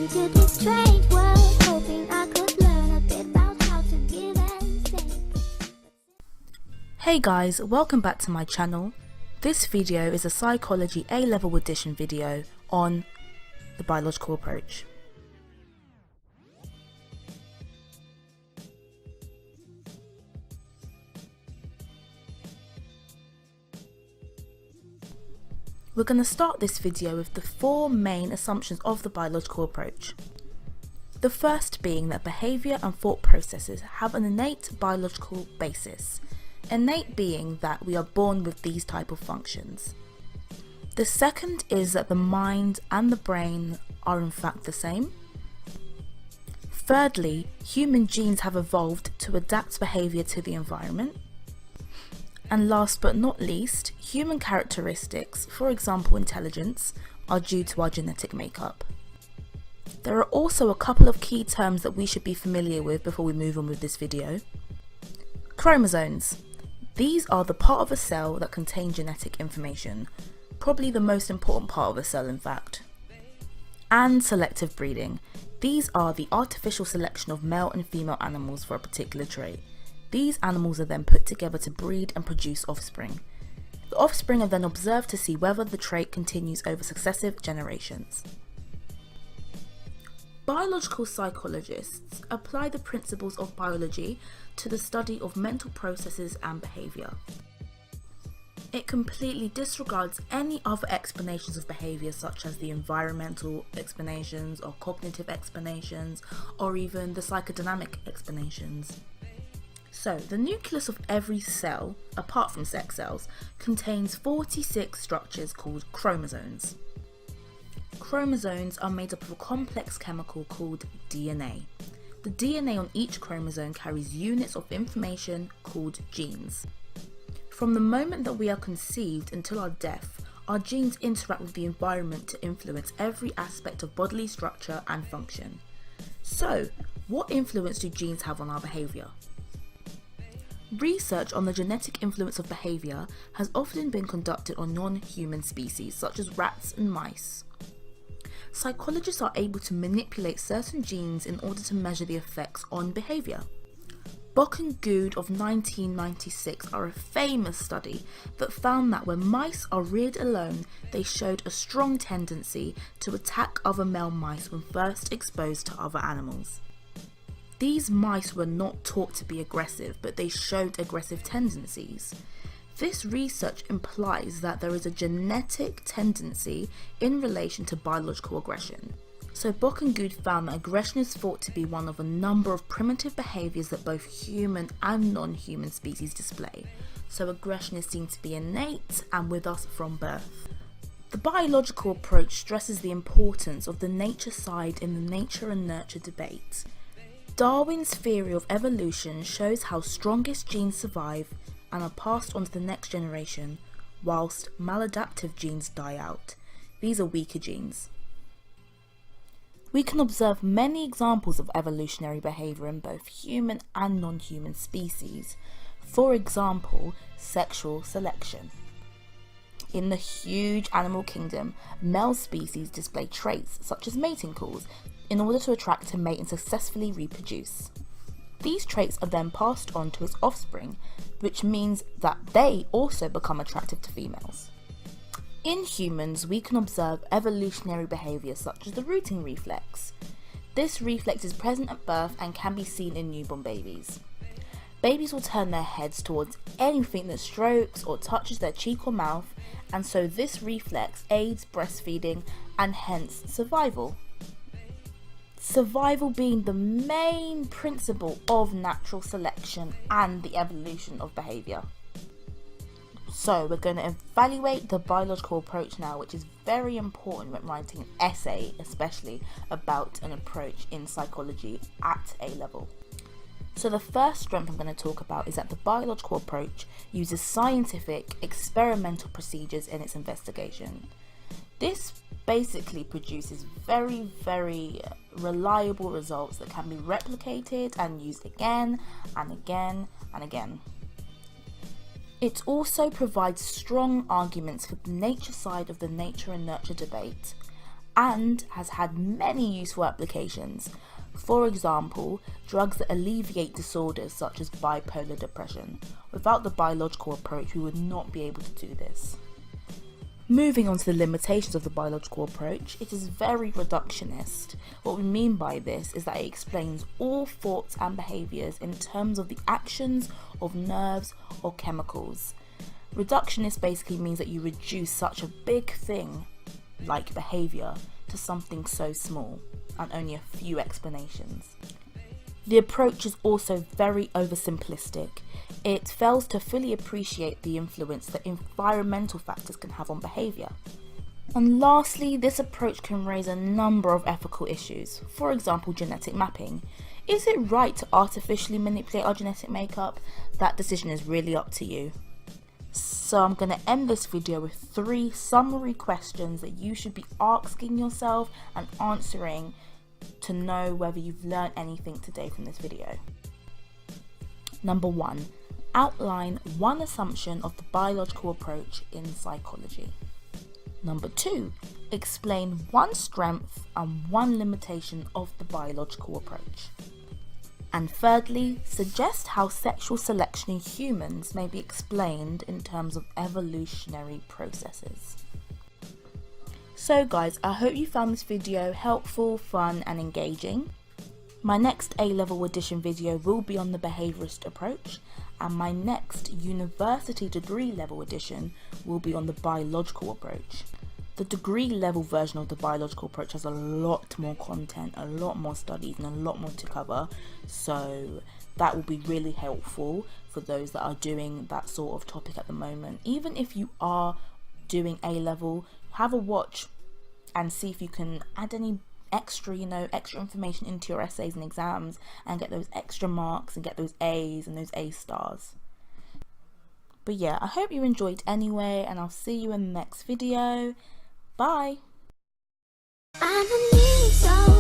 into this strange world, hoping I could learn a bit about how to give and take. Hey guys, welcome back to my channel. This video is a Psychology A-Level Edition video on the biological approach. We're going to start this video with the four main assumptions of the biological approach. The first being that behaviour and thought processes have an innate biological basis, innate being that we are born with these type of functions. The second is that the mind and the brain are in fact the same. Thirdly, human genes have evolved to adapt behaviour to the environment. And last but not least, human characteristics, for example intelligence, are due to our genetic makeup. There are also a couple of key terms that we should be familiar with before we move on with this video. Chromosomes. These are the part of a cell that contain genetic information, probably the most important part of a cell in fact. And selective breeding. These are the artificial selection of male and female animals for a particular trait. These animals are then put together to breed and produce offspring. The offspring are then observed to see whether the trait continues over successive generations. Biological psychologists apply the principles of biology to the study of mental processes and behaviour. It completely disregards any other explanations of behaviour such as the environmental explanations or cognitive explanations or even the psychodynamic explanations. So, the nucleus of every cell, apart from sex cells, contains 46 structures called chromosomes. Chromosomes are made up of a complex chemical called DNA. The DNA on each chromosome carries units of information called genes. From the moment that we are conceived until our death, our genes interact with the environment to influence every aspect of bodily structure and function. So, what influence do genes have on our behaviour? Research on the genetic influence of behaviour has often been conducted on non-human species such as rats and mice. Psychologists are able to manipulate certain genes in order to measure the effects on behaviour. Bock and Good of 1996 are a famous study that found that when mice are reared alone, they showed a strong tendency to attack other male mice when first exposed to other animals. These mice were not taught to be aggressive, but they showed aggressive tendencies. This research implies that there is a genetic tendency in relation to biological aggression. So Bock and Good found that aggression is thought to be one of a number of primitive behaviours that both human and non-human species display. So aggression is seen to be innate and with us from birth. The biological approach stresses the importance of the nature side in the nature and nurture debate. Darwin's theory of evolution shows how strongest genes survive and are passed on to the next generation, whilst maladaptive genes die out. These are weaker genes. We can observe many examples of evolutionary behaviour in both human and non-human species. For example, sexual selection. In the huge animal kingdom, male species display traits such as mating calls in order to attract to mate and successfully reproduce. These traits are then passed on to its offspring, which means that they also become attractive to females. In humans, we can observe evolutionary behaviour such as the rooting reflex. This reflex is present at birth and can be seen in newborn babies. Babies will turn their heads towards anything that strokes or touches their cheek or mouth, and so this reflex aids breastfeeding and hence survival. Survival being the main principle of natural selection and the evolution of behaviour. So we're going to evaluate the biological approach now, which is very important when writing an essay, especially about an approach in psychology at A level. So the first strength I'm going to talk about is that the biological approach uses scientific experimental procedures in its investigation. This basically produces very reliable results that can be replicated and used again and again and again. It also provides strong arguments for the nature side of the nature and nurture debate, and has had many useful applications. For example, drugs that alleviate disorders such as bipolar depression. Without the biological approach, we would not be able to do this. Moving on to the limitations of the biological approach, it is very reductionist. What we mean by this is that it explains all thoughts and behaviours in terms of the actions of nerves or chemicals. Reductionist basically means that you reduce such a big thing, like behaviour, to something so small, and only a few explanations. The approach is also very oversimplistic. It fails to fully appreciate the influence that environmental factors can have on behaviour. And lastly, this approach can raise a number of ethical issues. For example, genetic mapping. Is it right to artificially manipulate our genetic makeup? That decision is really up to you. So I'm going to end this video with 3 summary questions that you should be asking yourself and answering to know whether you've learned anything today from this video. Number 1. Outline one assumption of the biological approach in psychology. Number 2. Explain one strength and one limitation of the biological approach. And thirdly, suggest how sexual selection in humans may be explained in terms of evolutionary processes. So guys, I hope you found this video helpful, fun and engaging. My next A-level edition video will be on the behaviourist approach, and my next university degree level edition will be on the biological approach. The degree level version of the biological approach has a lot more content, a lot more studies and a lot more to cover, so that will be really helpful for those that are doing that sort of topic at the moment. Even if you are doing A-level, have a watch and see if you can add any extra information into your essays and exams and get those extra marks and get those A's and those A stars. But yeah, I hope you enjoyed anyway, and I'll see you in the next video. Bye! I'm a